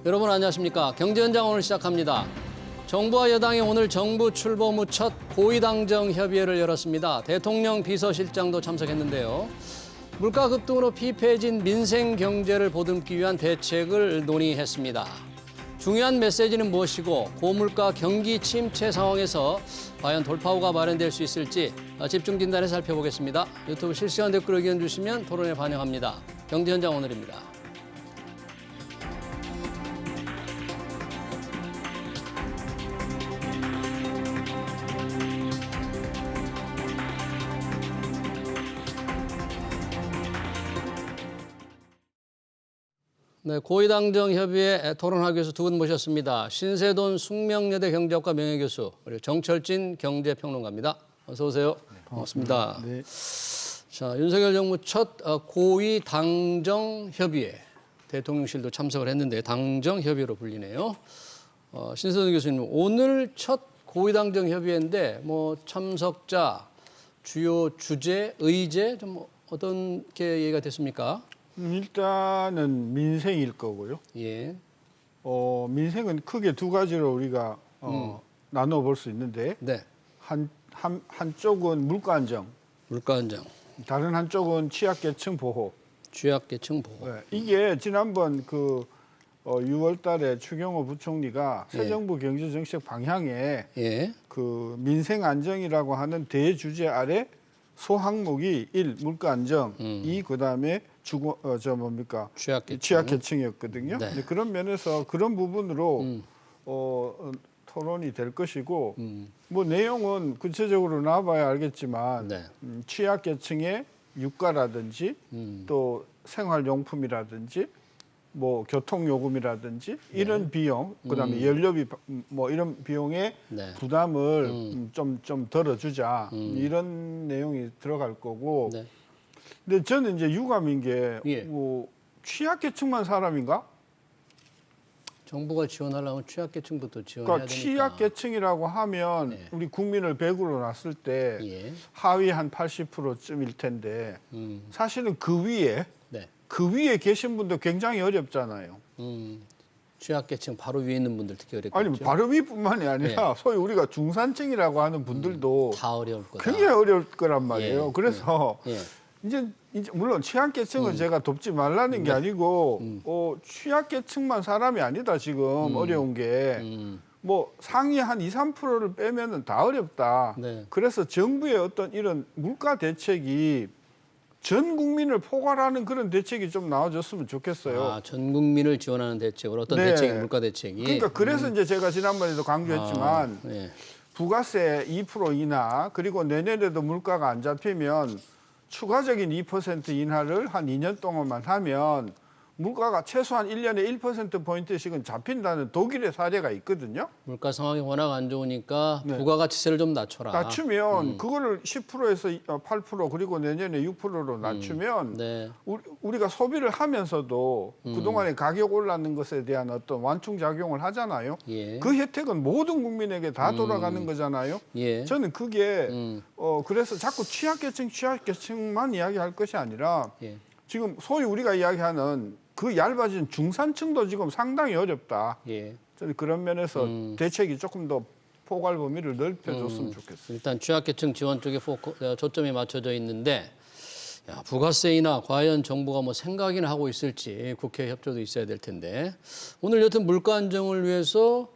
여러분 안녕하십니까? 경제현장 오늘 시작합니다. 정부와 여당이 오늘 정부 출범 후 첫 고위당정 협의회를 열었습니다. 대통령 비서실장도 참석했는데요. 물가 급등으로 피폐해진 민생 경제를 보듬기 위한 대책을 논의했습니다. 중요한 메시지는 무엇이고 고물가 경기 침체 상황에서 과연 돌파구가 마련될 수 있을지 집중 진단에 살펴보겠습니다. 유튜브 실시간 댓글 의견 주시면 토론에 반영합니다. 경제현장 오늘입니다. 네, 고위당정 협의회 토론하기 위해서 두 분 모셨습니다. 신세돈 숙명여대 경제학과 명예교수 그리고 정철진 경제평론가입니다. 어서 오세요. 네, 반갑습니다. 네. 자, 윤석열 정부 첫 고위당정 협의회 대통령실도 참석을 했는데 당정 협의회로 불리네요. 신세돈 교수님 오늘 첫 고위당정 협의회인데 뭐 참석자, 주요 주제, 의제 좀 어떤 게 얘기가 됐습니까? 일단은 민생일 거고요. 예. 민생은 크게 두 가지로 우리가 나눠 볼 수 있는데, 네. 한쪽은 물가 안정, 물가 안정, 다른 한쪽은 취약계층 보호. 취약계층 보호. 네, 이게 지난번 6월달에 추경호 부총리가 예. 새 정부 경제정책 방향에 예. 그 민생 안정이라고 하는 대주제 아래 소항목이 1. 물가 안정, 2. 그다음에 취약계층이었거든요. 네. 근데 그런 면에서 그런 부분으로 토론이 될 것이고 뭐 내용은 구체적으로 나와봐야 알겠지만 네. 취약계층의 유가라든지 또 생활용품이라든지 뭐 교통요금이라든지 이런 비용, 그다음에 연료비 뭐 이런 비용의 네. 부담을 좀 덜어주자 이런 내용이 들어갈 거고. 네. 근데 저는 이제 유감인 게 예. 뭐 취약계층만 사람인가? 정부가 지원하려면 취약계층부터 지원해야 그러니까 되니까. 취약계층이라고 하면 네. 우리 국민을 100으로 놨을 때 예. 하위 한 80%쯤일 텐데 사실은 그 위에 계신 분도 굉장히 어렵잖아요. 취약계층 바로 위에 있는 분들 특히 어렵겠죠. 아니 바로 위뿐만이 아니라 소위 우리가 중산층이라고 하는 분들도 다 어려울 거다. 굉장히 어려울 거란 말이에요. 예. 그래서 예. 이제 물론 취약계층은 제가 돕지 말라는 게 아니고 취약계층만 사람이 아니다 지금 어려운 게 뭐 상위 한 2, 3%를 빼면은 다 어렵다. 네. 그래서 정부의 어떤 이런 물가 대책이 전 국민을 포괄하는 그런 대책이 좀 나와줬으면 좋겠어요. 아, 전 국민을 지원하는 대책으로 어떤 네. 대책이 물가 대책이. 그러니까 그래서 이제 제가 지난번에도 강조했지만 예. 부가세 2% 인하 그리고 내년에도 물가가 안 잡히면 추가적인 2% 인하를 한 2년 동안만 하면 물가가 최소한 1년에 1%포인트씩은 잡힌다는 독일의 사례가 있거든요. 물가 상황이 워낙 안 좋으니까 네. 부가가치세를 좀 낮춰라. 낮추면 그거를 10%에서 8% 그리고 내년에 6%로 낮추면 네. 우리가 소비를 하면서도 그동안에 가격 올랐는 것에 대한 어떤 완충작용을 하잖아요. 예. 그 혜택은 모든 국민에게 다 돌아가는 거잖아요. 예. 저는 그게 그래서 자꾸 취약계층만 이야기할 것이 아니라 예. 지금 소위 우리가 이야기하는 그 얇아진 중산층도 지금 상당히 어렵다. 예. 저는 그런 면에서 대책이 조금 더 포괄 범위를 넓혀줬으면 좋겠어요. 일단 취약계층 지원 쪽에 초점이 맞춰져 있는데 부가세 인하 과연 정부가 뭐 생각이나 하고 있을지 국회 협조도 있어야 될 텐데 오늘 여튼 물가 안정을 위해서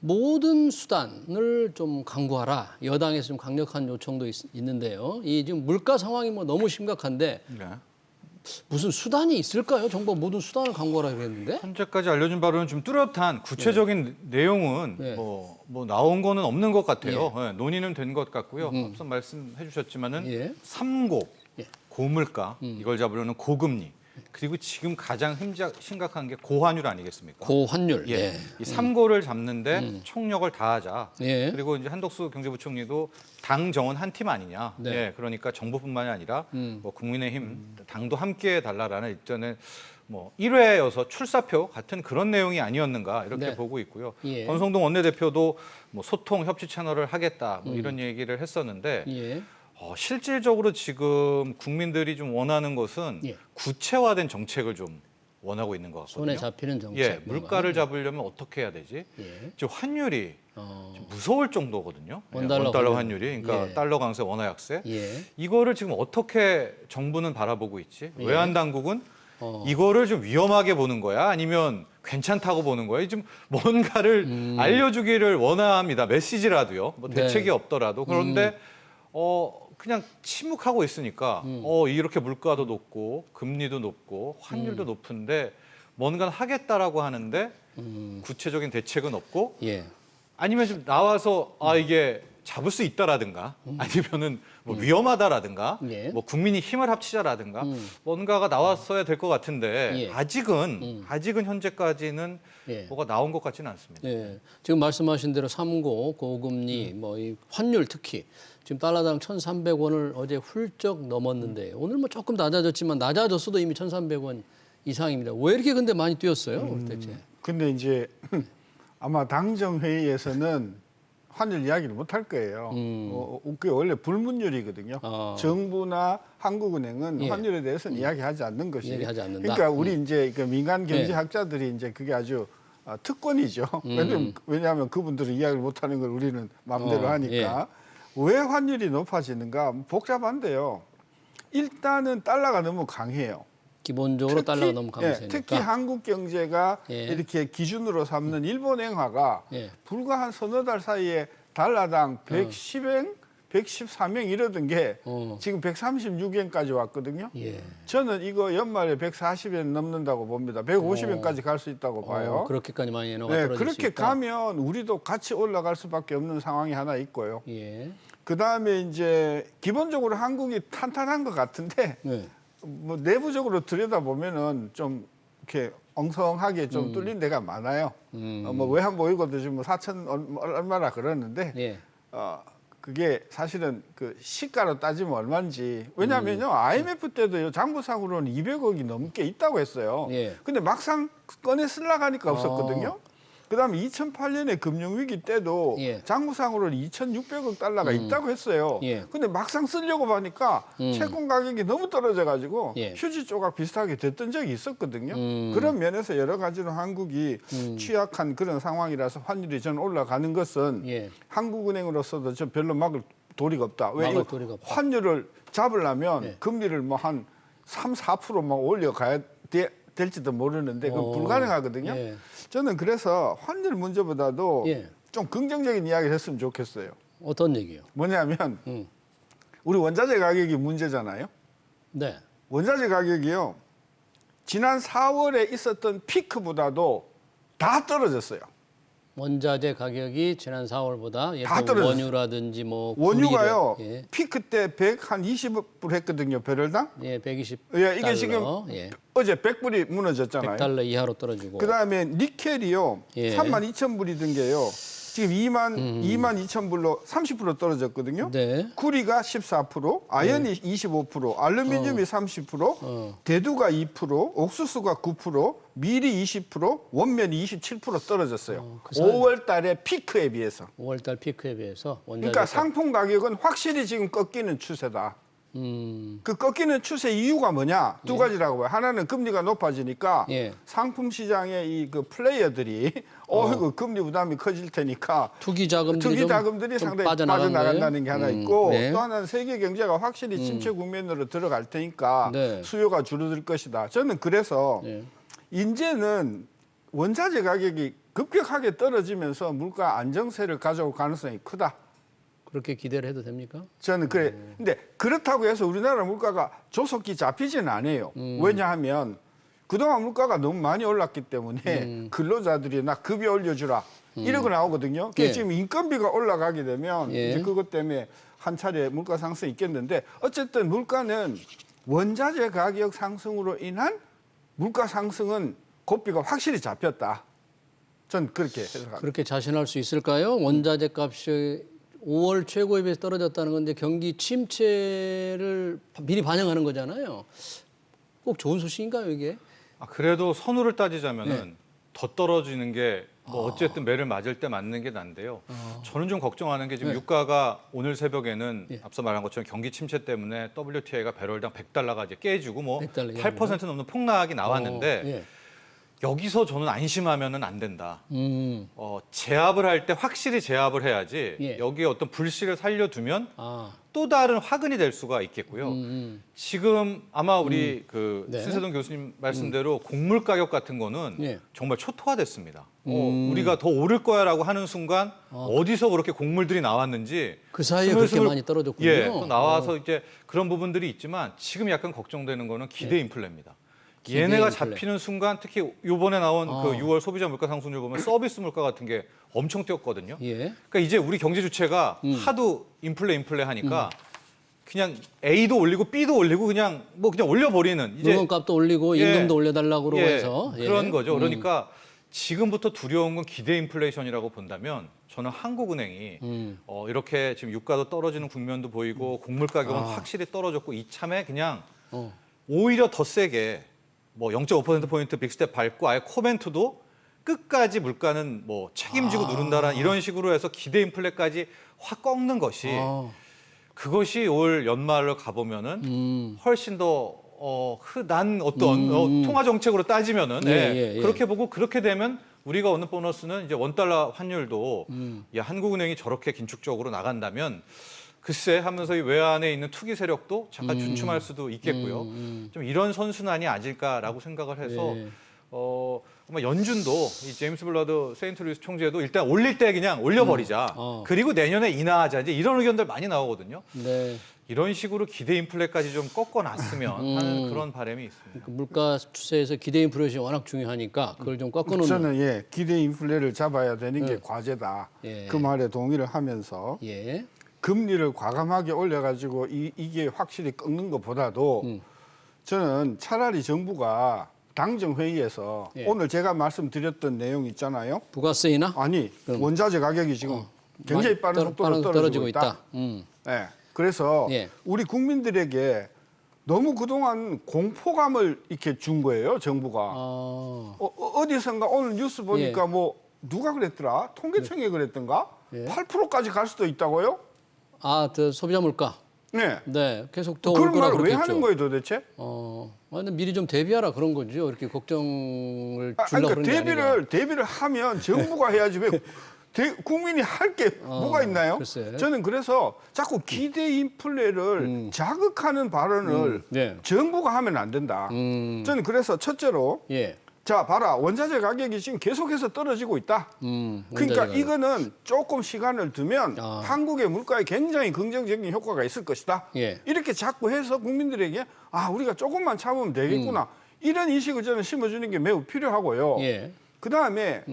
모든 수단을 좀 강구하라. 여당에서 좀 강력한 요청도 있는데요. 이 지금 물가 상황이 뭐 너무 심각한데 네. 무슨 수단이 있을까요? 정부가 모든 수단을 강구하라 그랬는데. 현재까지 알려진 바로는 좀 뚜렷한 구체적인 내용은 네. 뭐 나온 거는 없는 것 같아요. 예, 논의는 된 것 같고요. 앞서 말씀해 주셨지만은 예. 삼고, 예. 고물가, 이걸 잡으려는 고금리, 그리고 지금 가장 심각한 게 고환율 아니겠습니까? 고환율. 예. 네. 이 삼고를 잡는데 총력을 다하자. 예. 그리고 이제 한덕수 경제부총리도 당 정원 한 팀 아니냐. 네. 예. 그러니까 정부뿐만이 아니라 뭐 국민의힘 당도 함께 해달라라는 일전에 뭐 1회여서 출사표 같은 그런 내용이 아니었는가 이렇게 네. 보고 있고요. 예. 권성동 원내대표도 뭐 소통 협치 채널을 하겠다 뭐 이런 얘기를 했었는데 예. 실질적으로 지금 국민들이 좀 원하는 것은 예. 구체화된 정책을 좀 원하고 있는 것 같거든요. 손에 잡히는 정책. 예, 뭔가. 물가를 잡으려면 어떻게 해야 되지? 예. 지금 환율이 좀 무서울 정도거든요. 원달러 환율이, 그러니까 예. 달러 강세, 원화 약세. 예. 이거를 지금 어떻게 정부는 바라보고 있지? 예. 외환 당국은 어. 이거를 좀 위험하게 보는 거야? 아니면 괜찮다고 보는 거야? 좀 뭔가를 알려주기를 원합니다. 메시지라도요. 뭐 대책이 네. 없더라도. 그런데 그냥 침묵하고 있으니까 이렇게 물가도 높고 금리도 높고 환율도 높은데 뭔가 하겠다라고 하는데 구체적인 대책은 없고 예. 아니면 좀 나와서 이게 잡을 수 있다라든가 아니면은 뭐 위험하다라든가 예. 뭐 국민이 힘을 합치자라든가 뭔가가 나왔어야 될 것 같은데 예. 아직은 현재까지는 예. 뭐가 나온 것 같지는 않습니다. 예. 지금 말씀하신 대로 3고 고금리 뭐 이 환율 특히 지금 달러당 1,300원을 어제 훌쩍 넘었는데 오늘 뭐 조금 낮아졌지만 낮아졌어도 이미 1,300원 이상입니다. 왜 이렇게 근데 많이 뛰었어요? 대체? 근데 이제 아마 당정 회의에서는 환율 이야기를 못 할 거예요. 그게 원래 불문율이거든요. 정부나 한국은행은 예. 환율에 대해서는 이야기하지 않는 것이. 이야기하지 않는다. 그러니까 우리 이제 그 민간 경제학자들이 이제 그게 아주 특권이죠. 왜냐하면 그분들은 이야기를 못 하는 걸 우리는 마음대로 하니까. 왜 환율이 높아지는가? 복잡한데요. 일단은 달러가 너무 강해요. 기본적으로 달러가 너무 강세니까. 특히 한국 경제가 예. 이렇게 기준으로 삼는 일본 행화가 예. 불과 한 서너 달 사이에 달러당 110엔, 113엔 이러던 게 지금 136엔까지 왔거든요. 예. 저는 이거 연말에 140엔 넘는다고 봅니다. 150엔까지 갈 수 있다고 봐요. 그렇게까지 많이 엔화가 네, 떨어질 수 그렇게 있다. 가면 우리도 같이 올라갈 수밖에 없는 상황이 하나 있고요. 예. 그 다음에 이제 기본적으로 한국이 탄탄한 것 같은데 네. 뭐 내부적으로 들여다보면은 좀 이렇게 엉성하게 좀 뚫린 데가 많아요. 뭐 외환 보유고도 지금 뭐 4천 얼마라 그러는데 예. 그게 사실은 그 시가로 따지면 얼마인지. 왜냐하면요 IMF 때도 장부상으로는 200억이 넘게 있다고 했어요. 예. 근데 막상 꺼내 쓰려고 하니까 없었거든요. 그다음에 2008년에 금융위기 때도 예. 장부상으로는 2,600억 달러가 있다고 했어요. 예. 근데 막상 쓰려고 보니까 채권 가격이 너무 떨어져가지고 예. 휴지 조각 비슷하게 됐던 적이 있었거든요. 그런 면에서 여러 가지로 한국이 취약한 그런 상황이라서 환율이 저는 올라가는 것은 예. 한국은행으로서도 저 별로 막을 도리가 없다. 왜 막을 이거 도리가 없다. 환율을 잡으려면 예. 금리를 뭐 한 3, 4%막 올려가야 될지도 모르는데 그건 불가능하거든요. 예. 저는 그래서 환율 문제보다도 예. 좀 긍정적인 이야기를 했으면 좋겠어요. 어떤 얘기요? 뭐냐면 음. 우리 원자재 가격이 문제잖아요. 네. 원자재 가격이요. 지난 4월에 있었던 피크보다도 다 떨어졌어요. 원자재 가격이 지난 4월보다 다 떨어졌어요. 원유라든지 뭐 원유가요. 구리를, 예. 피크 때 120불 했거든요. 배럴당. 예, 120 예, 이게 달러. 지금 예. 어제 100불이 무너졌잖아요. 100달러 이하로 떨어지고. 그다음에 니켈이요. 예. 32,000불이던 게요. 지금 22,000불로 30% 떨어졌거든요. 네. 구리가 14%, 아연이 25%, 알루미늄이 30%, 대두가 2%, 옥수수가 9%, 밀이 20%, 원면이 27% 떨어졌어요. 그 사이- 5월 달에 피크에 비해서. 5월달 피크에 비해서 원자재 그러니까 상품 가격은 확실히 지금 꺾이는 추세다. 그 꺾이는 추세 이유가 뭐냐? 두 가지라고 봐요. 하나는 금리가 높아지니까 예. 상품 시장의 이 그 플레이어들이 그 금리 부담이 커질 테니까 투기 자금들이 투기 자금들이 좀 상당히 빠져나간 빠져나간다는 게 하나 있고 네. 또 하나는 세계 경제가 확실히 침체 국면으로 들어갈 테니까 네. 수요가 줄어들 것이다. 저는 그래서 예. 이제는 원자재 가격이 급격하게 떨어지면서 물가 안정세를 가져올 가능성이 크다. 그렇게 기대를 해도 됩니까? 저는 그래. 근데 그렇다고 해서 우리나라 물가가 조속히 잡히지는 않아요. 왜냐하면 그동안 물가가 너무 많이 올랐기 때문에 근로자들이 나 급여 올려주라 이러고 나오거든요. 그게 예. 지금 인건비가 올라가게 되면 예. 이제 그것 때문에 한 차례 물가 상승이 있겠는데 어쨌든 물가는 원자재 가격 상승으로 인한 물가 상승은 고삐가 확실히 잡혔다. 전 그렇게 해석합니다. 그렇게 자신할 수 있을까요? 원자재 값이 5월 최고에 비해서 떨어졌다는 건데 경기 침체를 미리 반영하는 거잖아요. 꼭 좋은 소식인가요, 이게? 그래도 선후를 따지자면은 더 떨어지는 게 뭐 어쨌든 매를 맞을 때 맞는 게 난데요. 저는 좀 걱정하는 게 지금 네. 유가가 오늘 새벽에는 예. 앞서 말한 것처럼 경기 침체 때문에 WTI가 배럴당 $100가 이제 깨지고 뭐 100달러 8% 넘는 폭락이 나왔는데 예. 여기서 저는 안심하면은 안 된다. 음. 제압을 할 때 확실히 제압을 해야지 예. 여기에 어떤 불씨를 살려두면 아. 또 다른 화근이 될 수가 있겠고요. 지금 아마 우리 그 네. 신세동 교수님 말씀대로 곡물 가격 같은 거는 예. 정말 초토화됐습니다. 우리가 더 오를 거야라고 하는 순간 어디서 그렇게 곡물들이 나왔는지 그 사이에 그렇게 많이 떨어졌군요. 예, 또 나와서 이제 그런 부분들이 있지만 지금 약간 걱정되는 거는 기대 인플레입니다. 기대 얘네가 인플레. 잡히는 순간 특히 이번에 나온 그 6월 소비자 물가 상승률 보면 서비스 물가 같은 게 엄청 뛰었거든요. 예. 그러니까 이제 우리 경제 주체가 하도 인플레 하니까 그냥 A도 올리고 B도 올리고 그냥 그냥 올려버리는 이제 물건값도 올리고 예. 임금도 올려달라고 그러고 해서 예. 그런 거죠. 그러니까 지금부터 두려운 건 기대 인플레이션이라고 본다면 저는 한국은행이 이렇게 지금 유가도 떨어지는 국면도 보이고 곡물 가격은 확실히 떨어졌고 이참에 그냥 오히려 더 세게 뭐 0.5%포인트 빅스텝 밟고 아예 코멘트도 끝까지 물가는 뭐 책임지고 누른다라는 이런 식으로 해서 기대 인플레까지 확 꺾는 것이 그것이 올 연말로 가보면은 훨씬 더 흔한 어떤 통화 정책으로 따지면은 예. 그렇게 보고 그렇게 되면 우리가 얻는 보너스는 이제 원달러 환율도 야, 한국은행이 저렇게 긴축적으로 나간다면 글쎄 하면서 이 외환에 있는 투기 세력도 잠깐 준춤할 수도 있겠고요. 좀 이런 선순환이 아닐까라고 생각을 해서 예. 아마 연준도 이 제임스 블러드 세인트루이스 총재도 일단 올릴 때 그냥 올려버리자. 그리고 내년에 인하하자. 이제 이런 의견들 많이 나오거든요. 네. 이런 식으로 기대 인플레까지 좀 꺾어놨으면 하는 그런 바람이 있습니다. 그 물가 추세에서 기대 인플레이션이 워낙 중요하니까 그걸 좀 꺾어놓는. 저는 기대 인플레를 잡아야 되는 게 과제다. 예. 그 말에 동의를 하면서 예. 금리를 과감하게 올려가지고 이게 확실히 꺾는 것보다도 저는 차라리 정부가 당정회의에서 예. 오늘 제가 말씀드렸던 내용 있잖아요. 부가세 인하? 아니 원자재 가격이 지금 굉장히 빠른 속도로 떨어지고 있다. 네. 그래서 예. 우리 국민들에게 너무 그동안 공포감을 이렇게 준 거예요, 정부가. 어디선가 오늘 뉴스 보니까 예. 뭐 누가 그랬더라? 통계청이 그랬던가? 예. 8%까지 갈 수도 있다고요? 저 소비자 물가. 네. 네, 계속 더 올 그런 거라 말을 왜 그랬겠죠. 하는 거예요, 도대체? 완전 미리 좀 대비하라 그런 거죠. 이렇게 걱정을 주려고 그러니까 그런 게 아니라. 대비를 하면 정부가 해야지 왜 국민이 할 게 뭐가 있나요? 글쎄. 저는 그래서 자꾸 기대 인플레를 자극하는 발언을 네. 정부가 하면 안 된다. 저는 그래서 첫째로 예. 자 봐라 원자재 가격이 지금 계속해서 떨어지고 있다. 그러니까 원자재 이거는 조금 시간을 두면 한국의 물가에 굉장히 긍정적인 효과가 있을 것이다. 예. 이렇게 자꾸 해서 국민들에게 우리가 조금만 참으면 되겠구나. 이런 인식을 저는 심어주는 게 매우 필요하고요. 예. 그다음에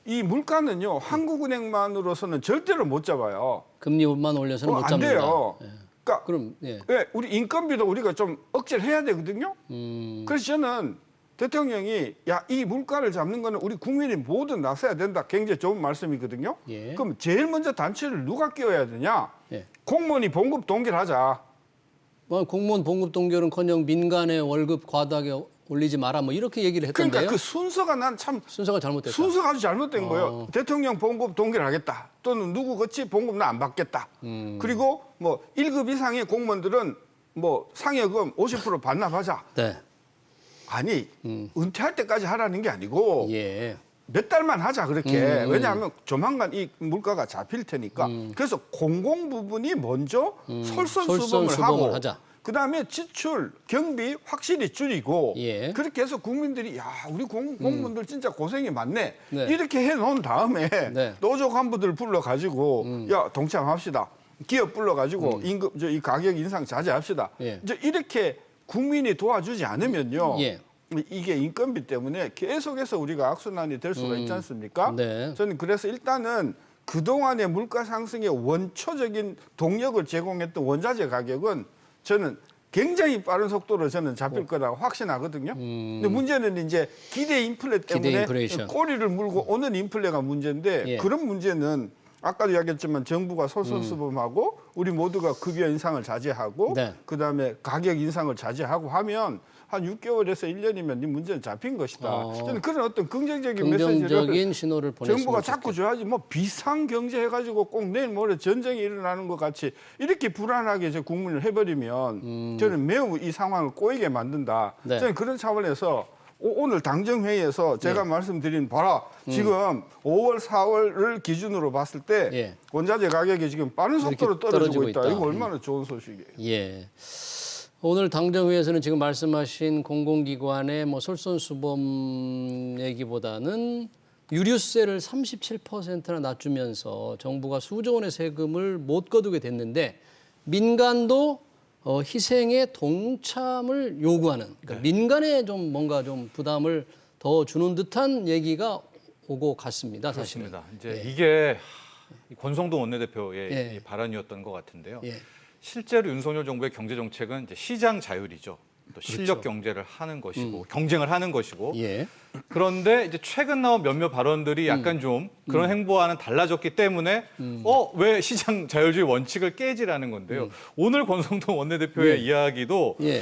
이 물가는요 한국은행만으로서는 절대로 못 잡아요. 금리만 올려서는 못 안 잡는다. 돼요. 예. 그러니까 그럼 예. 왜 우리 인건비도 우리가 좀 억제를 해야 되거든요. 그래서 저는 대통령이 이 물가를 잡는 거는 우리 국민이 모두 나서야 된다. 굉장히 좋은 말씀이거든요. 예. 그럼 제일 먼저 단체를 누가 끼워야 되냐? 예. 공무원이 봉급 동결하자. 공무원 봉급 동결은커녕 민간의 월급 과다하게 올리지 마라 뭐 이렇게 얘기를 했던데요. 그러니까 그 순서가 난 참 순서가 잘못됐다. 순서가 아주 잘못된 거예요. 대통령 봉급 동결하겠다. 또는 누구 같이 봉급 나 안 받겠다. 그리고 뭐 1급 이상의 공무원들은 뭐 상여금 50% 반납하자. 네. 아니 은퇴할 때까지 하라는 게 아니고 예. 몇 달만 하자 그렇게. 왜냐하면 조만간 이 물가가 잡힐 테니까. 그래서 공공 부분이 먼저 솔선수범을 솔선수범을 하고 하자. 그다음에 지출, 경비 확실히 줄이고 예. 그렇게 해서 국민들이 우리 공무원들 진짜 고생이 많네. 네. 이렇게 해놓은 다음에 네. 노조 간부들 불러가지고 동참합시다. 기업 불러가지고 임금 이 가격 인상 자제합시다. 예. 이제 이렇게 국민이 도와주지 않으면요. 예. 이게 인건비 때문에 계속해서 우리가 악순환이 될 수가 있지 않습니까? 네. 저는 그래서 일단은 그동안의 물가 상승의 원초적인 동력을 제공했던 원자재 가격은 저는 굉장히 빠른 속도로 저는 잡힐 거라고 확신하거든요. 근데 문제는 이제 기대 인플레 때문에 인플레이션. 꼬리를 물고 오는 인플레가 문제인데 예. 그런 문제는 아까도 이야기했지만 정부가 솔선수범하고 우리 모두가 급여 인상을 자제하고 네. 그다음에 가격 인상을 자제하고 하면 한 6개월에서 1년이면 네 문제는 잡힌 것이다. 저는 그런 어떤 긍정적인 메시지를 긍정적인 신호를 보냈으면 정부가 자꾸 줘야지 뭐 비상경제 해가지고 꼭 내일 모레 전쟁이 일어나는 것 같이 이렇게 불안하게 이제 국민을 해버리면 저는 매우 이 상황을 꼬이게 만든다. 네. 저는 그런 차원에서 오늘 당정회의에서 제가 말씀드린 봐라 지금 5월, 4월을 기준으로 봤을 때 예. 원자재 가격이 지금 빠른 속도로 이렇게 떨어지고 있다. 있다. 이거 얼마나 좋은 소식이에요. 예. 오늘 당정회에서는 지금 말씀하신 공공기관의 뭐 솔선수범 얘기보다는 유류세를 37%나 낮추면서 정부가 수조 원의 세금을 못 거두게 됐는데 민간도 희생에 동참을 요구하는 그러니까 민간에 좀 뭔가 좀 부담을 더 주는 듯한 얘기가 오고 갔습니다. 사실은. 그렇습니다. 이제 이게 권성동 원내대표의 예. 이 발언이었던 것 같은데요. 예. 실제로 윤석열 정부의 경제 정책은 이제 시장 자율이죠. 또 실력 경제를 하는 것이고 경쟁을 하는 것이고. 예. 그런데 이제 최근 나온 몇몇 발언들이 약간 좀 그런 행보와는 달라졌기 때문에 왜 시장 자율주의 원칙을 깨지라는 건데요. 오늘 권성동 원내대표의 이야기도 예.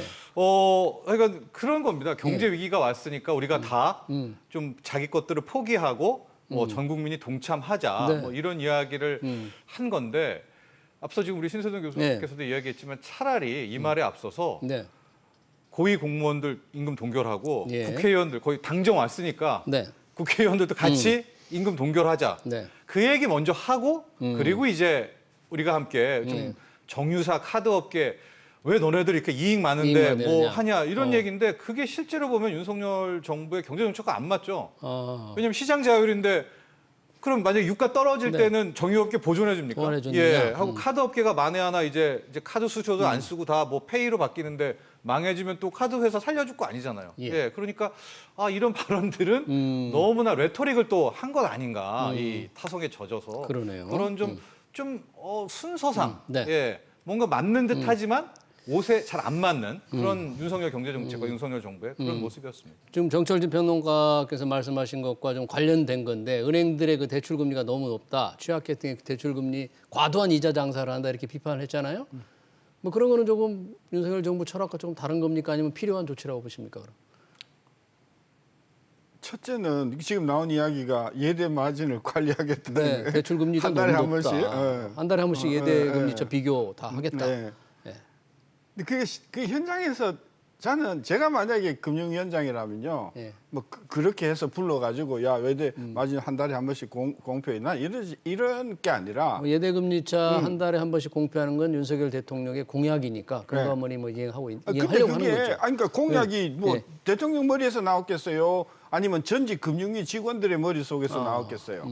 그러니까 그런 겁니다. 경제 위기가 왔으니까 우리가 다 좀 자기 것들을 포기하고 뭐 전 국민이 동참하자 네. 뭐 이런 이야기를 한 건데 앞서 지금 우리 신세동 교수님께서도 이야기했지만 차라리 이 말에 앞서서 네. 고위 공무원들 임금 동결하고 예. 국회의원들 거의 당정 왔으니까 네. 국회의원들도 같이 임금 동결하자. 네. 그 얘기 먼저 하고 그리고 이제 우리가 함께 좀 정유사 카드업계 왜 너네들 이렇게 이익 많은데 이익 많이 뭐 되느냐. 하냐 이런 얘기인데 그게 실제로 보면 윤석열 정부의 경제 정책과 안 맞죠. 왜냐하면 시장 자율인데 그럼 만약에 유가 떨어질 네. 때는 정유업계 보존해 줍니까? 보완해 줍니다. 예, 하고 카드업계가 만에 하나 이제 카드 수수료도 안 쓰고 다 뭐 페이로 바뀌는데 망해지면 또 카드 회사 살려줄 거 아니잖아요. 예. 예, 그러니까 이런 발언들은 너무나 레토릭을 또 한 것 아닌가 이 타성에 젖어서 그러네요. 그런 순서상 네. 예, 뭔가 맞는 듯하지만 옷에 잘 안 맞는 그런 윤석열 경제 정책과 윤석열 정부의 그런 모습이었습니다. 지금 정철진 평론가께서 말씀하신 것과 좀 관련된 건데 은행들의 그 대출 금리가 너무 높다. 취약계층의 대출 금리 과도한 이자 장사를 한다 이렇게 비판을 했잖아요. 뭐 그런 거는 조금 윤석열 정부 철학과 조금 다른 겁니까? 아니면 필요한 조치라고 보십니까? 그럼? 첫째는 지금 나온 이야기가 예대 마진을 관리하겠다는 네, 대출 금리가 한 달에 너무 한 번씩 높다. 한 달에 한 번씩 예대 금리 저 비교 다 하겠다. 네. 네. 근데 그 현장에서 저는 제가 만약에 금융위원장이라면요, 예. 뭐 그렇게 해서 불러가지고 야 외대 마진 한 달에 한 번씩 공표해 난 이런 게 아니라 뭐 예대 금리차 한 달에 한 번씩 공표하는 건 윤석열 대통령의 공약이니까 그거 네. 아무리 뭐 이행하고 근데 이행하려고 하는 그게 거죠. 그러니까 공약이 뭐 예. 대통령 머리에서 나왔겠어요, 아니면 전직 금융위 직원들의 머릿 속에서 나왔겠어요.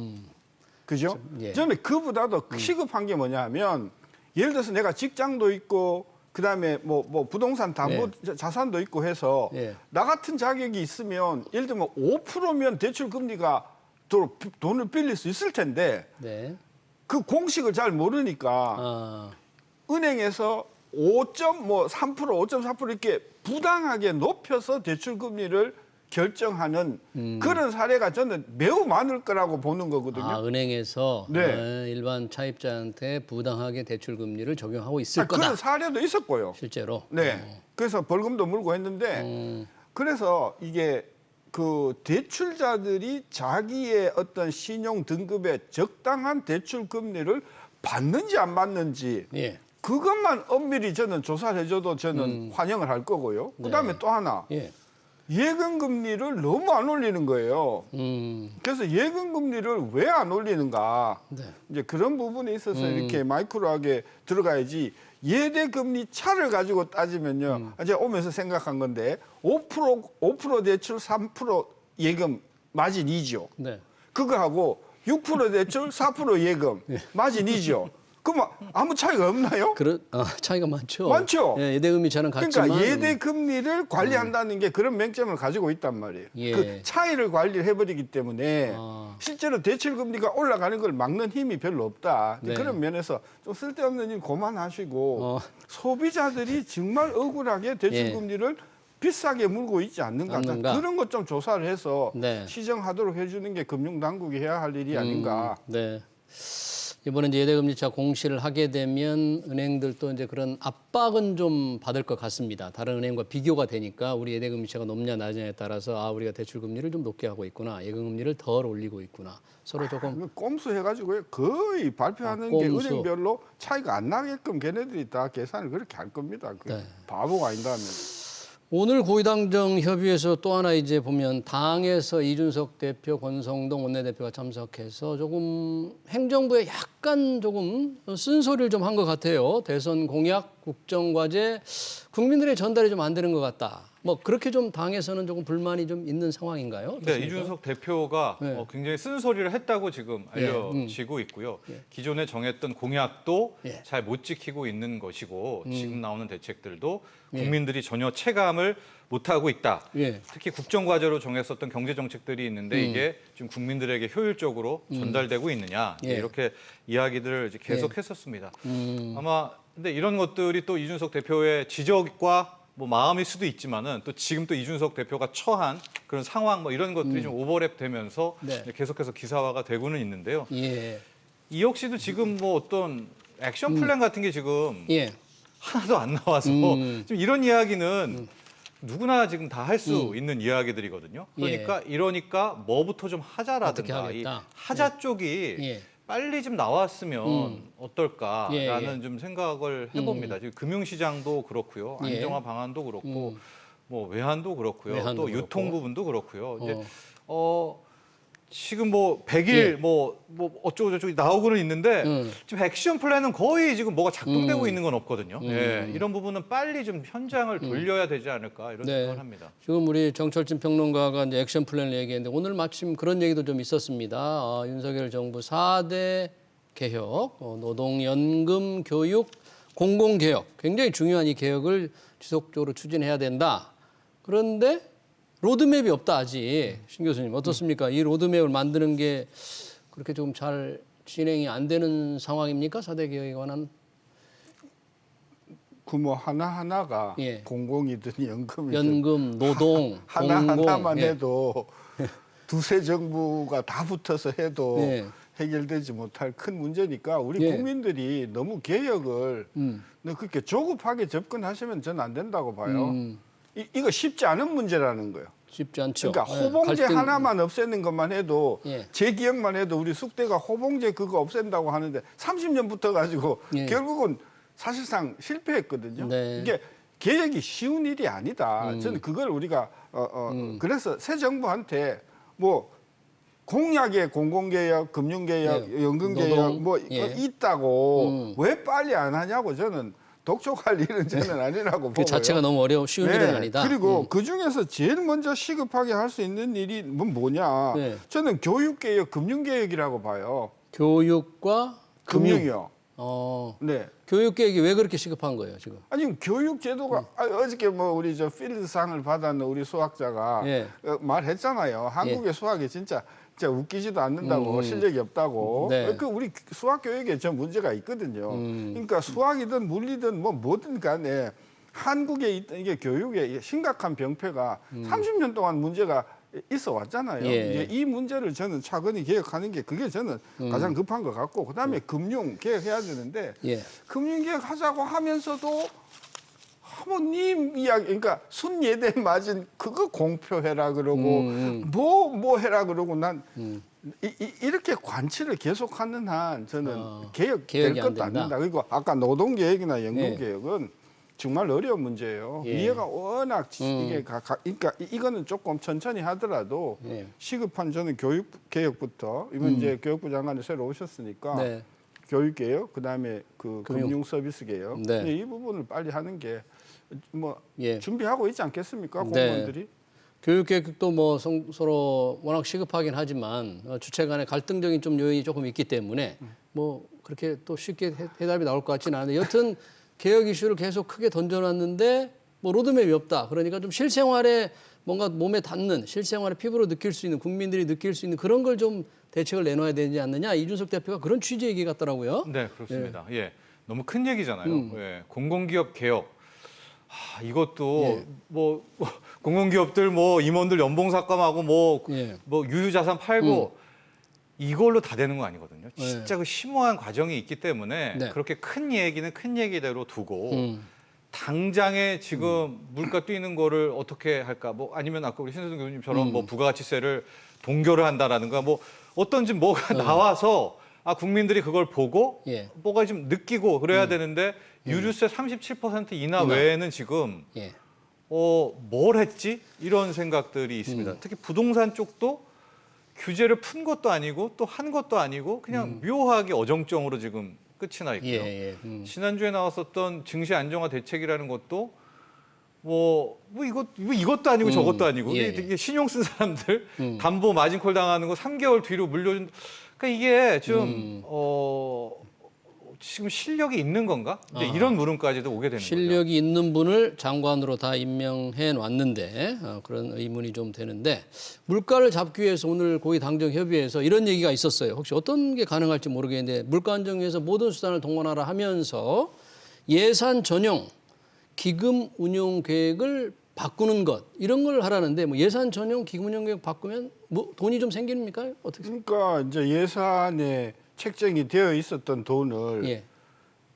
그죠? 예. 저는 그보다도 시급한 게 뭐냐 하면 예를 들어서 내가 직장도 있고 그다음에 뭐 부동산 담보 자산도 있고 해서 예. 나 같은 자격이 있으면 예를 들면 5%면 대출 금리가 돈을 빌릴 수 있을 텐데 네. 그 공식을 잘 모르니까 은행에서 5.3%, 5.4% 이렇게 부당하게 높여서 대출 금리를 결정하는 그런 사례가 저는 매우 많을 거라고 보는 거거든요. 은행에서 네. 일반 차입자한테 부당하게 대출 금리를 적용하고 있을 거다. 그런 사례도 있었고요. 실제로. 네. 그래서 벌금도 물고 했는데 그래서 이게 그 대출자들이 자기의 어떤 신용 등급에 적당한 대출 금리를 받는지 안 받는지 예. 그것만 엄밀히 저는 조사를 해줘도 저는 환영을 할 거고요. 그다음에 또 하나 예. 예금 금리를 너무 안 올리는 거예요. 그래서 예금 금리를 왜 안 올리는가? 네. 이제 그런 부분에 있어서 이렇게 마이크로하게 들어가야지. 예대 금리 차를 가지고 따지면요. 제가 오면서 생각한 건데 5% 대출 3% 예금 마진 2죠. 네. 그거하고 6% 대출 4% 예금 마진 2죠. 그럼 아무 차이가 없나요? 차이가 많죠. 많죠. 예, 예대 금리차는 같지만 그러니까 예대 금리를 관리한다는 게 그런 맹점을 가지고 있단 말이에요. 예. 그 차이를 관리를 해버리기 때문에 실제로 대출 금리가 올라가는 걸 막는 힘이 별로 없다. 네. 그런 면에서 좀 쓸데없는 일 그만하시고 소비자들이 정말 억울하게 대출 예. 금리를 비싸게 물고 있지 않는가. 그런 것 좀 조사를 해서 네. 시정하도록 해주는 게 금융당국이 해야 할 일이 아닌가. 네. 이번에 이제 예대금리차 공시를 하게 되면 은행들도 이제 그런 압박은 좀 받을 것 같습니다. 다른 은행과 비교가 되니까 우리 예대금리차가 높냐 낮냐에 따라서 아 우리가 대출금리를 좀 높게 하고 있구나, 예금금리를 덜 올리고 있구나. 서로 조금 꼼수 해가지고 거의 발표하는 게 꼼수. 은행별로 차이가 안 나게끔 걔네들이 다 계산을 그렇게 할 겁니다. 그 네. 바보가 아닌다면. 오늘 고위당정 협의회에서 또 하나 이제 보면 당에서 이준석 대표, 권성동 원내대표가 참석해서 조금 행정부에 약간 조금 쓴소리를 좀 한 것 같아요. 대선 공약, 국정과제 국민들의 전달이 좀 안 되는 것 같다. 뭐 그렇게 좀 당에서는 조금 불만이 좀 있는 상황인가요? 네, 어떻습니까? 이준석 대표가 네. 굉장히 쓴소리를 했다고 지금 알려지고 있고요. 기존에 정했던 공약도 예. 잘 못 지키고 있는 것이고 지금 나오는 대책들도 국민들이 전혀 체감을 못하고 있다. 예. 특히 국정과제로 정했었던 경제 정책들이 있는데 이게 지금 국민들에게 효율적으로 전달되고 있느냐 예. 이렇게 이야기들을 이제 계속했었습니다. 아마 근데 이런 것들이 또 이준석 대표의 지적과 뭐 마음일 수도 있지만은 또 지금 또 이준석 대표가 처한 그런 상황 뭐 이런 것들이 좀 오버랩되면서 네. 계속해서 기사화가 되고는 있는데요. 예. 이 역시도 지금 뭐 어떤 액션 플랜 같은 게 지금 예. 하나도 안 나와서 지금 이런 이야기는 누구나 지금 다 할 수 있는 이야기들이거든요. 그러니까 이러니까 뭐부터 좀 어떻게 하자라든가 이 하겠다. 하자 쪽이 예. 빨리 좀 나왔으면 어떨까라는 예, 좀 생각을 해봅니다. 지금 금융시장도 그렇고요, 예. 안정화 방안도 그렇고, 뭐 외환도 그렇고요, 외환도 또 유통 그렇고. 부분도 그렇고요. 이제 지금 뭐 100일 예. 뭐 어쩌고 저쩌고 나오고는 있는데 지금 액션 플랜은 거의 지금 뭐가 작동되고 있는 건 없거든요. 예, 이런 부분은 빨리 좀 현장을 돌려야 되지 않을까 이런 네. 생각을 합니다. 지금 우리 정철진 평론가가 이제 액션 플랜을 얘기했는데 오늘 마침 그런 얘기도 좀 있었습니다. 윤석열 정부 4대 개혁, 노동연금, 교육, 공공개혁 굉장히 중요한 이 개혁을 지속적으로 추진해야 된다. 그런데 로드맵이 없다 아직. 신 교수님 어떻습니까? 이 로드맵을 만드는 게 그렇게 좀 잘 진행이 안 되는 상황입니까? 4대 개혁에 관한. 그 뭐 하나하나가 예. 공공이든 연금이든 연금, 노동, 공공. 하나하나만 예. 해도 두세 정부가 다 붙어서 해도 예. 해결되지 못할 큰 문제니까 우리 예. 국민들이 너무 개혁을 그렇게 조급하게 접근하시면 저는 안 된다고 봐요. 이거 쉽지 않은 문제라는 거예요. 쉽지 않죠. 그러니까 예, 호봉제 갈등. 하나만 없애는 것만 해도 예. 제 기억만 해도 우리 숙대가 호봉제 그거 없앤다고 하는데 30년 붙어가지고 예. 결국은 사실상 실패했거든요. 네. 이게 개혁이 쉬운 일이 아니다. 저는 그걸 우리가 그래서 새 정부한테 뭐 공약에 공공개혁, 금융개혁, 예. 연금개혁 노동. 뭐 예. 있다고 왜 빨리 안 하냐고 저는 독촉할 일은 저는 아니라고 그 보고요. 자체가 너무 쉬운 일은 아니다. 그리고 그 중에서 제일 먼저 시급하게 할 수 있는 일이 뭐냐? 네. 저는 교육개혁, 금융개혁이라고 봐요. 교육과 금융이요. 네. 교육 계획이 왜 그렇게 시급한 거예요 지금? 아니 교육 제도가 어저께 뭐 우리 저 필드상을 받았는 우리 수학자가 예. 말했잖아요. 한국의 수학이 진짜 웃기지도 않는다고 실력이 없다고. 네. 그 우리 수학 교육에 저 문제가 있거든요. 그러니까 수학이든 물리든 뭐든 간에 한국에 있던 이게 교육에 심각한 병폐가 30년 동안 문제가 있어 왔잖아요. 예. 이제 이 문제를 저는 차근히 개혁하는 게 그게 저는 가장 급한 것 같고 그다음에 금융 개혁해야 되는데 예. 금융 개혁하자고 하면서도 하모님 이야기 그러니까 순예대 맞은 그거 공표해라 그러고 뭐 해라 그러고 난 이렇게 관치를 계속하는 한 저는 개혁될 개혁이 안 것도 안 된다. 된다. 그리고 아까 노동 개혁이나 연금 예. 개혁은 정말 어려운 문제예요. 예. 이해가 워낙 이게 그러니까 이거는 조금 천천히 하더라도 예. 시급한 저는 교육 개혁부터 이번 이제 교육부 장관이 새로 오셨으니까 네. 교육 개혁 그다음에 그 금융 서비스 개혁 네. 이 부분을 빨리 하는 게 뭐 예. 준비하고 있지 않겠습니까 네. 공무원들이? 교육 계획도 뭐 서로 워낙 시급하긴 하지만 주체 간의 갈등적인 좀 요인이 조금 있기 때문에 뭐 그렇게 또 쉽게 해답이 나올 것 같지는 않은데 여튼 개혁 이슈를 계속 크게 던져놨는데 뭐 로드맵이 없다. 그러니까 좀 실생활에 뭔가 몸에 닿는 실생활에 피부로 느낄 수 있는 국민들이 느낄 수 있는 그런 걸 좀 대책을 내놔야 되지 않느냐. 이준석 대표가 그런 취지 얘기 같더라고요. 네, 그렇습니다. 예, 너무 큰 얘기잖아요. 예, 공공기업 개혁. 이것도 뭐 공공기업들 뭐 임원들 연봉 삭감하고 뭐 예. 유유자산 팔고 이걸로 다 되는 거 아니거든요. 진짜 그 심오한 과정이 있기 때문에 네. 그렇게 큰 얘기는 큰 얘기대로 두고 당장에 지금 물가 뛰는 거를 어떻게 할까? 뭐 아니면 아까 우리 신세동 교수님처럼 뭐 부가가치세를 동결을 한다라든가 뭐 어떤지 뭐가 나와서 국민들이 그걸 보고 예. 뭐가 좀 느끼고 그래야 되는데 유류세 37% 인하 외에는 지금 예. 뭘 했지? 이런 생각들이 있습니다. 특히 부동산 쪽도 규제를 푼 것도 아니고 또 한 것도 아니고 그냥 묘하게 어정쩡으로 지금 끝이 나 있고요. 예. 지난주에 나왔었던 증시 안정화 대책이라는 것도 이것도 아니고 저것도 아니고 예. 이게 신용 쓴 사람들 담보 마진콜 당하는 거 3개월 뒤로 물려준. 그러니까 이게 좀 지금 실력이 있는 건가? 이제 이런 물음까지도 오게 되는 거죠. 실력이 있는 분을 장관으로 다 임명해 놨는데 그런 의문이 좀 되는데 물가를 잡기 위해서 오늘 고위당정협의회에서 이런 얘기가 있었어요. 혹시 어떤 게 가능할지 모르겠는데 물가 안정 위해서 모든 수단을 동원하라 하면서 예산 전용 기금 운용 계획을 바꾸는 것 이런 걸 하라는데 뭐 예산 전용 기금 운용 계획 바꾸면 뭐 돈이 좀 생깁니까? 어떻게? 그러니까 이제 예산에 책정이 되어 있었던 돈을 예.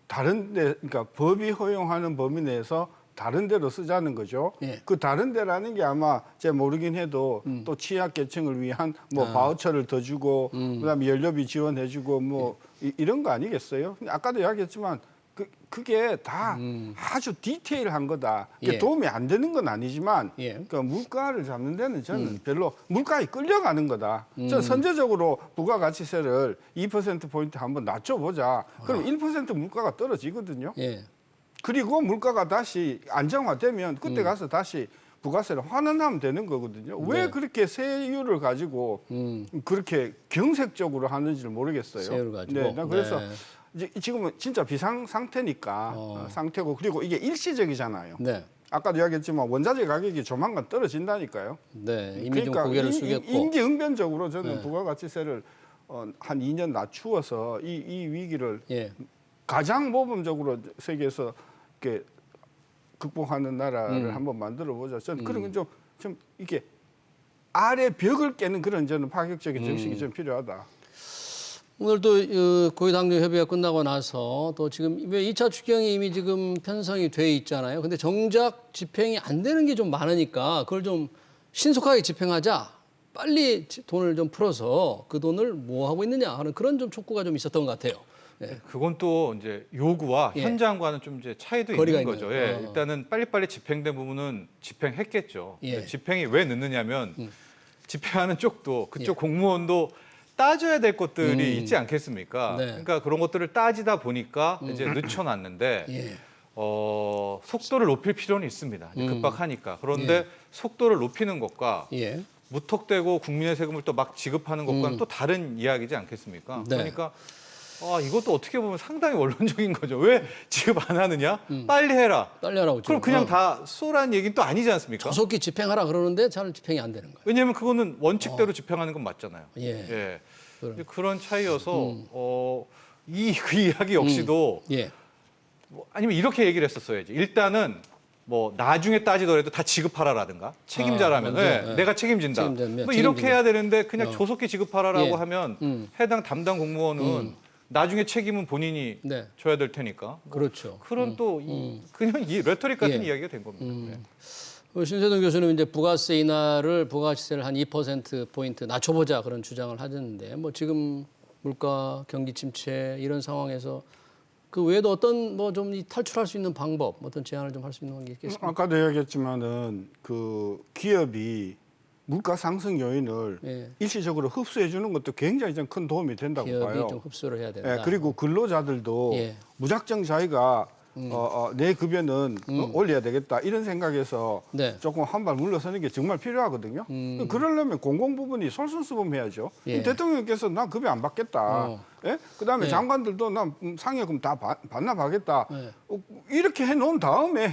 다른 데, 그러니까 법이 허용하는 범위 내에서 다른 데로 쓰자는 거죠. 예. 그 다른 데라는 게 아마 제가 모르긴 해도 또 취약계층을 위한 뭐 바우처를 더 주고 그다음에 연료비 지원해주고 뭐 이런 거 아니겠어요? 근데 아까도 이야기했지만 그게 다 아주 디테일한 거다. 그게 예. 도움이 안 되는 건 아니지만 예. 그러니까 물가를 잡는 데는 저는 별로 물가에 끌려가는 거다. 저는 선제적으로 부가가치세를 2%포인트 한번 낮춰보자. 그럼 1% 물가가 떨어지거든요. 예. 그리고 물가가 다시 안정화되면 그때 가서 다시 부가세를 환원하면 되는 거거든요. 왜 네. 그렇게 세율을 가지고 그렇게 경색적으로 하는지를 모르겠어요. 세율을 가지고. 네, 나 그래서 네. 이제 지금은 진짜 비상 상태니까 상태고 그리고 이게 일시적이잖아요. 네. 아까도 이야기했지만 원자재 가격이 조만간 떨어진다니까요. 네. 이미 좀 그러니까 고개를 숙였고. 임기응변적으로 저는 네. 부가가치세를 한 2년 낮추어서 이 위기를 예. 가장 모범적으로 세계에서 이렇게 극복하는 나라를 한번 만들어 보자. 저는 그런 건 좀 이렇게 아래 벽을 깨는 그런 저는 파격적인 정책이 좀 필요하다. 오늘 또 고위당정협의가 끝나고 나서 또 지금 왜 2차 추경이 이미 지금 편성이 돼 있잖아요. 근데 정작 집행이 안 되는 게 좀 많으니까 그걸 좀 신속하게 집행하자. 빨리 돈을 좀 풀어서 그 돈을 뭐 하고 있느냐 하는 그런 좀 촉구가 좀 있었던 것 같아요. 네. 그건 또 이제 요구와 예. 현장과는 좀 이제 차이도 거리가 있는 거죠. 있는. 예. 일단은 빨리빨리 집행된 부분은 집행했겠죠. 예. 집행이 왜 늦느냐면 집행하는 쪽도 그쪽 공무원도 따져야 될 것들이 있지 않겠습니까? 네. 그러니까 그런 것들을 따지다 보니까 이제 늦춰놨는데 예. 속도를 높일 필요는 있습니다. 이제 급박하니까. 그런데 속도를 높이는 것과 예. 무턱대고 국민의 세금을 또 막 지급하는 것과는 또 다른 이야기지 않겠습니까? 네. 그러니까 이것도 어떻게 보면 상당히 원론적인 거죠. 왜 지급 안 하느냐? 빨리 해라. 빨리 하라고. 그럼 그냥 다 쏘라는 얘기는 또 아니지 않습니까? 조속히 집행하라 그러는데 잘 집행이 안 되는 거예요. 왜냐하면 그거는 원칙대로 집행하는 건 맞잖아요. 예. 이제 그런 차이여서 그 이야기 역시도 예. 아니면 이렇게 얘기를 했었어야지. 일단은 뭐 나중에 따지더라도 다 지급하라라든가 책임자라면 먼저, 내가 책임진다. 책임자면 뭐 이렇게 책임진다. 해야 되는데 그냥 조속히 지급하라라고 예. 하면 해당 담당 공무원은 나중에 책임은 본인이 네. 져야 될 테니까. 뭐 그렇죠. 그런 또 그냥 이 레토릭 같은 예. 이야기가 된 겁니다. 신세동 교수는 이제 부가세 인하를 부가가치세를 한 2%포인트 낮춰보자 그런 주장을 하셨는데 뭐 지금 물가 경기 침체 이런 상황에서 그 외에도 어떤 뭐 좀 탈출할 수 있는 방법 어떤 제안을 좀 할 수 있는 게 있겠습니까? 아까도 이야기했지만은 그 기업이 물가 상승 요인을 예. 일시적으로 흡수해 주는 것도 굉장히 좀 큰 도움이 된다고 기업이 봐요. 좀 흡수를 해야 된다. 예, 그리고 근로자들도 예. 무작정 자기가 내 급여는 올려야 되겠다 이런 생각에서 네. 조금 한 발 물러서는 게 정말 필요하거든요. 그러려면 공공 부분이 솔선수범해야죠. 예. 대통령께서 난 급여 안 받겠다. 예? 그다음에 예. 장관들도 난 상여금 다 반납하겠다. 예. 이렇게 해놓은 다음에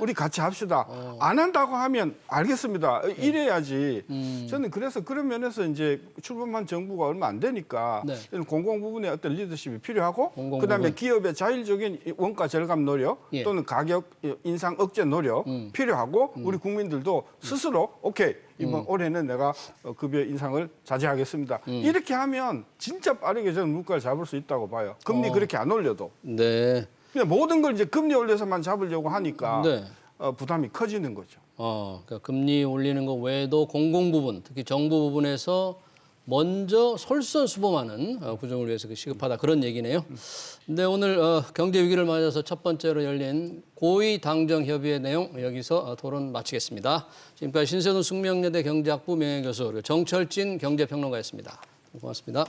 우리 같이 합시다. 안 한다고 하면 알겠습니다. 이래야지. 저는 그래서 그런 면에서 이제 출범한 정부가 얼마 안 되니까 네. 저는 공공 부분에 어떤 리더십이 필요하고 공공 그다음에 부분. 기업의 자율적인 원가 절감 노력 예. 또는 가격 인상 억제 노력 필요하고 우리 국민들도 스스로 오케이 이번 올해는 내가 급여 인상을 자제하겠습니다. 이렇게 하면 진짜 빠르게 저는 물가를 잡을 수 있다고 봐요. 금리 그렇게 안 올려도. 네. 그냥 모든 걸 이제 금리 올려서만 잡으려고 하니까 네. 부담이 커지는 거죠. 그러니까 금리 올리는 것 외에도 공공 부분, 특히 정부 부분에서 먼저 솔선수범하는 구정을 위해서 시급하다 그런 얘기네요. 근데 오늘 경제 위기를 맞아서 첫 번째로 열린 고위 당정 협의회 내용 여기서 토론 마치겠습니다. 지금까지 신세돈 숙명여대 경제학부 명예교수 그리고 정철진 경제평론가였습니다. 고맙습니다.